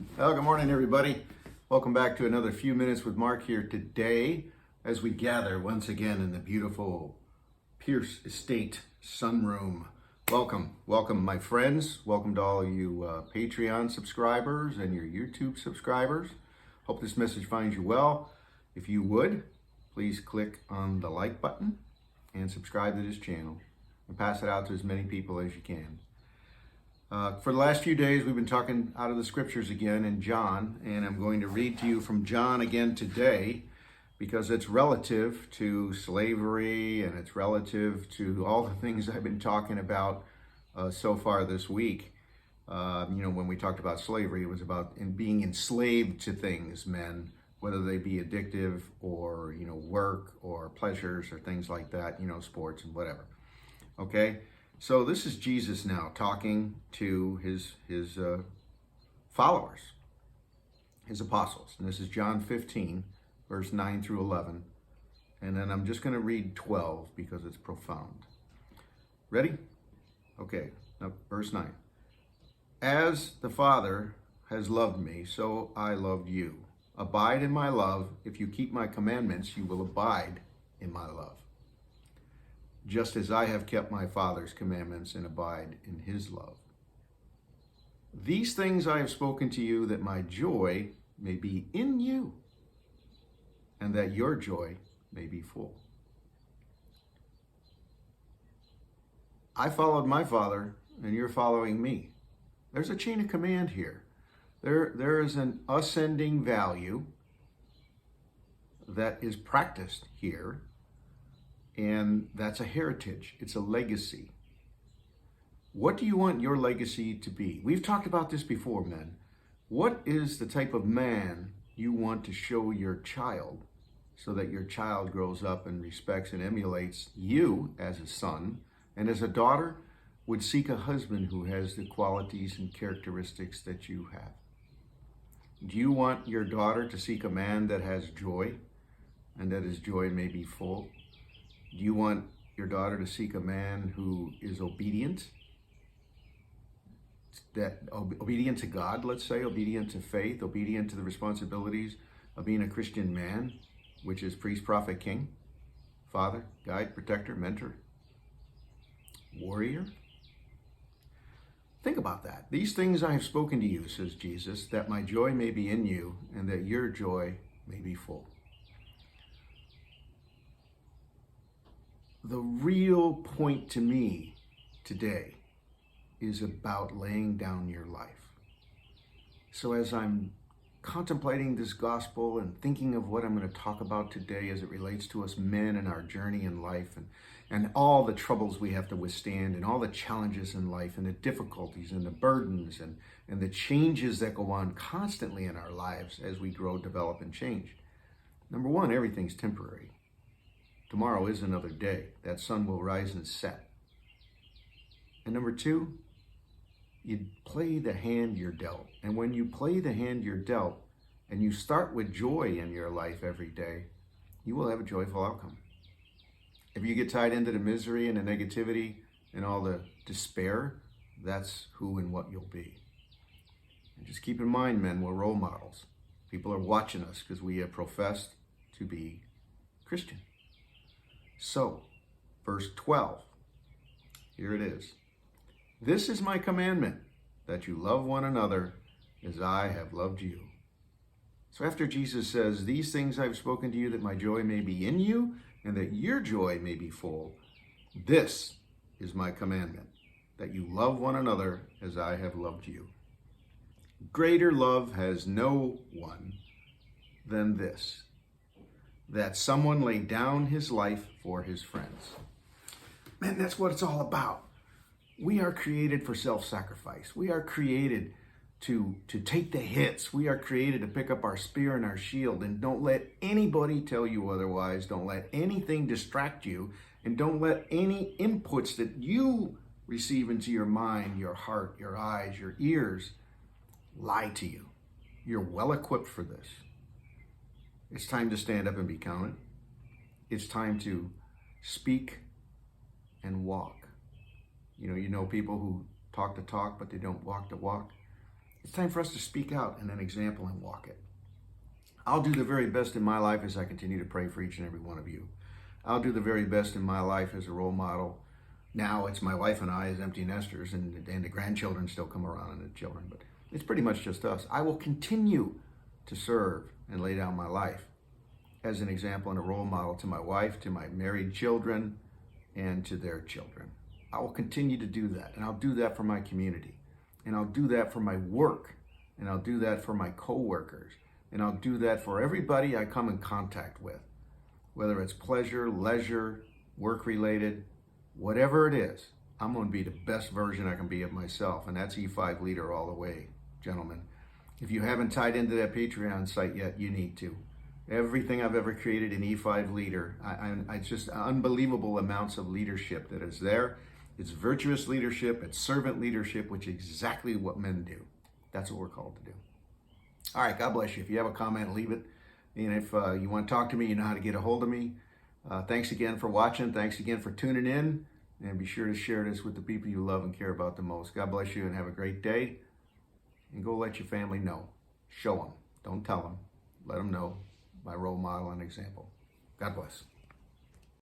Well, good morning, everybody. Welcome back to another Few Minutes with Mark here today as we gather once again in the beautiful Pierce Estate sunroom. Welcome, my friends. Welcome to all you Patreon subscribers and your YouTube subscribers. Hope this message finds you well. If you would, please click on the like button and subscribe to this channel and pass it out to as many people as you can. For the last few days, we've been talking out of the scriptures again in John, and I'm going to read to you from John again today because it's relative to slavery and it's relative to all the things I've been talking about so far this week. When we talked about slavery, it was about being enslaved to things, men, whether they be addictive or, work or pleasures or things like that, sports and whatever. Okay? So this is Jesus now talking to his followers, his apostles. And this is John 15, verse 9 through 11. And then I'm just going to read 12 because it's profound. Ready? Okay, now verse 9. As the Father has loved me, so I loved you. Abide in my love. If you keep my commandments, you will abide in my love. Just as I have kept my Father's commandments and abide in his love. These things I have spoken to you, that my joy may be in you, and that your joy may be full. I followed my Father, and you're following me. There's a chain of command here. There is an ascending value that is practiced here. And that's a heritage. It's a legacy. What do you want your legacy to be? We've talked about this before, men. What is the type of man you want to show your child so that your child grows up and respects and emulates you as a son, and as a daughter would seek a husband who has the qualities and characteristics that you have? Do you want your daughter to seek a man that has joy and that his joy may be full? Do you want your daughter to seek a man who is obedient? Obedient to God, let's say, obedient to faith, obedient to the responsibilities of being a Christian man, which is priest, prophet, king, father, guide, protector, mentor, warrior? Think about that. These things I have spoken to you, says Jesus, that my joy may be in you and that your joy may be full. The real point to me today is about laying down your life. So as I'm contemplating this gospel and thinking of what I'm going to talk about today as it relates to us men and our journey in life and all the troubles we have to withstand and all the challenges in life and the difficulties and the burdens and the changes that go on constantly in our lives as we grow, develop, and change. Number one, everything's temporary. Tomorrow is another day. That sun will rise and set. And number two, you play the hand you're dealt. And when you play the hand you're dealt and you start with joy in your life every day, you will have a joyful outcome. If you get tied into the misery and the negativity and all the despair, that's who and what you'll be. And just keep in mind, men, we're role models. People are watching us because we have professed to be Christian. So, verse 12, here it is. This is my commandment, that you love one another as I have loved you. So after Jesus says, these things I've spoken to you, that my joy may be in you and that your joy may be full, this is my commandment, that you love one another as I have loved you. Greater love has no one than this, that someone lay down his life for his friends. Man, that's what it's all about. We are created for self-sacrifice. We are created to take the hits. We are created to pick up our spear and our shield. And don't let anybody tell you otherwise. Don't let anything distract you. And don't let any inputs that you receive into your mind, your heart, your eyes, your ears lie to you. You're well equipped for this. It's time to stand up and be counted. It's time to speak and walk. You know people who talk the talk, but they don't walk the walk. it's time for us to speak out in an example and walk it. I'll do the very best in my life as I continue to pray for each and every one of you. I'll do the very best in my life as a role model. Now it's my wife and I as empty nesters, and the grandchildren still come around, and the children, but it's pretty much just us. I will continue to serve and lay down my life as an example and a role model to my wife, to my married children, and to their children. I will continue to do that, and I'll do that for my community, and I'll do that for my work, and I'll do that for my coworkers, and I'll do that for everybody I come in contact with, whether it's pleasure, leisure, work-related, whatever it is. I'm going to be the best version I can be of myself, and that's E5 Leader all the way, gentlemen. If you haven't tied into that Patreon site yet, you need to. Everything I've ever created in E5 Leader, it's just unbelievable amounts of leadership that is there. It's virtuous leadership, it's servant leadership, which is exactly what men do. That's what we're called to do. All right, God bless you. If you have a comment, leave it. And if you want to talk to me, you know how to get a hold of me. Thanks again for watching. Thanks again for tuning in. And be sure to share this with the people you love and care about the most. God bless you and have a great day. And go let your family know. Show them. Don't tell them. Let them know. My role model and example. God bless.